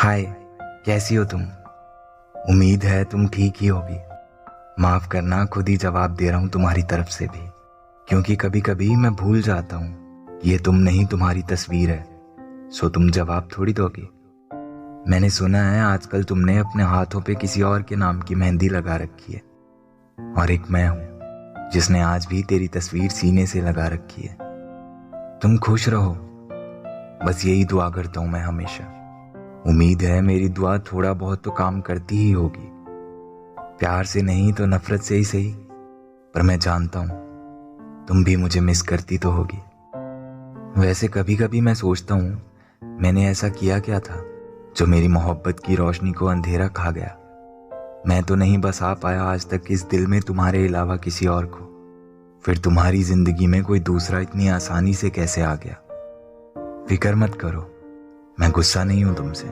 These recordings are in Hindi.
हाय, कैसी हो तुम? उम्मीद है तुम ठीक ही होगी। माफ़ करना, खुद ही जवाब दे रहा हूँ तुम्हारी तरफ से भी, क्योंकि कभी कभी मैं भूल जाता हूँ कि ये तुम नहीं तुम्हारी तस्वीर है, सो तुम जवाब थोड़ी दोगी। मैंने सुना है आजकल तुमने अपने हाथों पे किसी और के नाम की मेहंदी लगा रखी है, और एक मैं हूँ जिसने आज भी तेरी तस्वीर सीने से लगा रखी है। तुम खुश रहो, बस यही दुआ करता हूँ मैं हमेशा। उम्मीद है मेरी दुआ थोड़ा बहुत तो काम करती ही होगी, प्यार से नहीं तो नफरत से ही सही, पर मैं जानता हूँ तुम भी मुझे मिस करती तो होगी। वैसे कभी कभी मैं सोचता हूँ मैंने ऐसा किया क्या था जो मेरी मोहब्बत की रोशनी को अंधेरा खा गया। मैं तो नहीं बसा पाया आज तक इस दिल में तुम्हारे अलावा किसी और को, फिर तुम्हारी जिंदगी में कोई दूसरा इतनी आसानी से कैसे आ गया। फिक्र मत करो, मैं गुस्सा नहीं हूं तुमसे,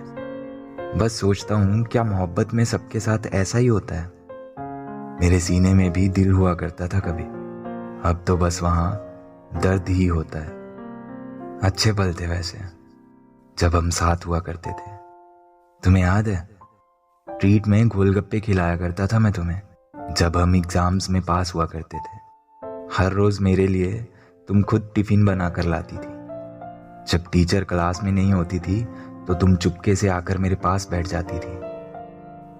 बस सोचता हूं क्या मोहब्बत में सबके साथ ऐसा ही होता है। मेरे सीने में भी दिल हुआ करता था कभी, अब तो बस वहां दर्द ही होता है। अच्छे पल थे वैसे, जब हम साथ हुआ करते थे। तुम्हें याद है ट्रीट में गोलगप्पे खिलाया करता था मैं तुम्हें, जब हम एग्जाम्स में पास हुआ करते थे। हर रोज मेरे लिए तुम खुद टिफिन बना कर लाती थी। जब टीचर क्लास में नहीं होती थी तो तुम चुपके से आकर मेरे पास बैठ जाती थी।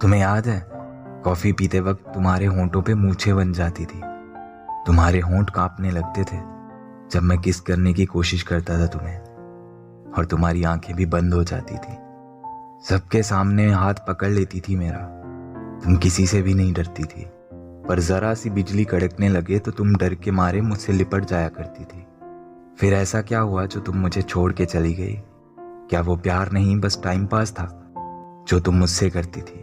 तुम्हें याद है कॉफी पीते वक्त तुम्हारे होंठों पे मूछें बन जाती थी, तुम्हारे होंठ कांपने लगते थे जब मैं किस करने की कोशिश करता था तुम्हें, और तुम्हारी आंखें भी बंद हो जाती थी। सबके सामने हाथ पकड़ लेती थी मेरा, तुम किसी से भी नहीं डरती थी, पर जरा सी बिजली कड़कने लगे तो तुम डर के मारे मुझसे लिपट जाया करती थी। फिर ऐसा क्या हुआ जो तुम मुझे छोड़ के चली गई? क्या वो प्यार नहीं बस टाइम पास था जो तुम मुझसे करती थी?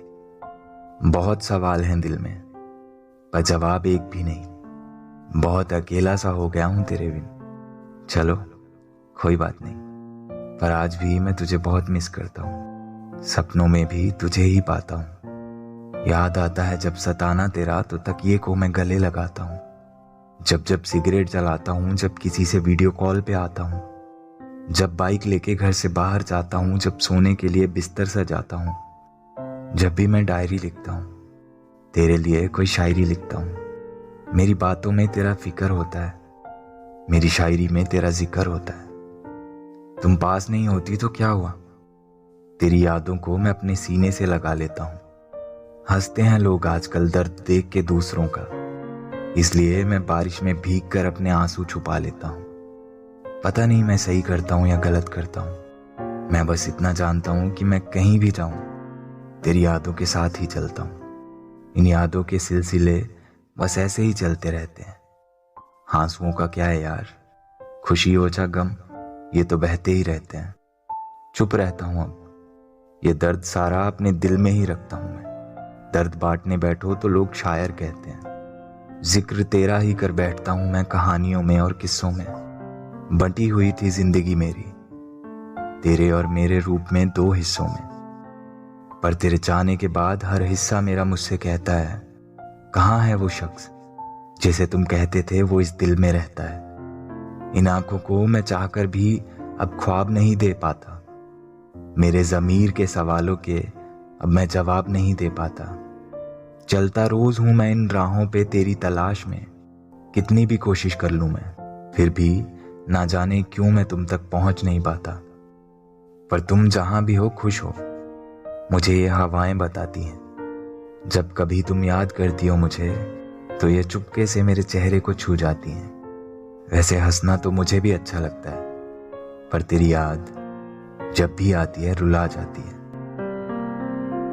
बहुत सवाल हैं दिल में, पर जवाब एक भी नहीं। बहुत अकेला सा हो गया हूं तेरे बिन। चलो कोई बात नहीं, पर आज भी मैं तुझे बहुत मिस करता हूँ। सपनों में भी तुझे ही पाता हूँ। याद आता है जब सताना तेरा तो तकिए को मैं गले लगाता हूँ। जब जब सिगरेट जलाता हूँ, जब किसी से वीडियो कॉल पे आता हूँ, जब बाइक लेके घर से बाहर जाता हूँ, जब सोने के लिए बिस्तर सजाता हूँ, जब भी मैं डायरी लिखता हूँ, तेरे लिए कोई शायरी लिखता हूँ। मेरी बातों में तेरा फिक्र होता है, मेरी शायरी में तेरा जिक्र होता है। तुम पास नहीं होती तो क्या हुआ, तेरी यादों को मैं अपने सीने से लगा लेता हूँ। हंसते हैं लोग आजकल दर्द देख के दूसरों का, इसलिए मैं बारिश में भीग कर अपने आंसू छुपा लेता हूँ। पता नहीं मैं सही करता हूँ या गलत करता हूँ, मैं बस इतना जानता हूँ कि मैं कहीं भी जाऊँ तेरी यादों के साथ ही चलता हूँ। इन यादों के सिलसिले बस ऐसे ही चलते रहते हैं। आंसुओं का क्या है यार, खुशी हो या गम, ये तो बहते ही रहते हैं। चुप रहता हूँ अब, ये दर्द सारा अपने दिल में ही रखता हूँ मैं। दर्द बांटने बैठो तो लोग शायर कहते हैं, जिक्र तेरा ही कर बैठता हूं मैं कहानियों में और किस्सों में। बंटी हुई थी जिंदगी मेरी तेरे और मेरे रूप में दो हिस्सों में, पर तेरे जाने के बाद हर हिस्सा मेरा मुझसे कहता है, कहाँ है वो शख्स जिसे तुम कहते थे वो इस दिल में रहता है। इन आंखों को मैं चाहकर भी अब ख्वाब नहीं दे पाता, मेरे ज़मीर के सवालों के अब मैं जवाब नहीं दे पाता। चलता रोज हूं मैं इन राहों पे तेरी तलाश में, कितनी भी कोशिश कर लूं मैं, फिर भी ना जाने क्यों मैं तुम तक पहुंच नहीं पाता। पर तुम जहां भी हो खुश हो, मुझे ये हवाएं बताती हैं। जब कभी तुम याद करती हो मुझे तो ये चुपके से मेरे चेहरे को छू जाती हैं। वैसे हंसना तो मुझे भी अच्छा लगता है, पर तेरी याद जब भी आती है रुला जाती है।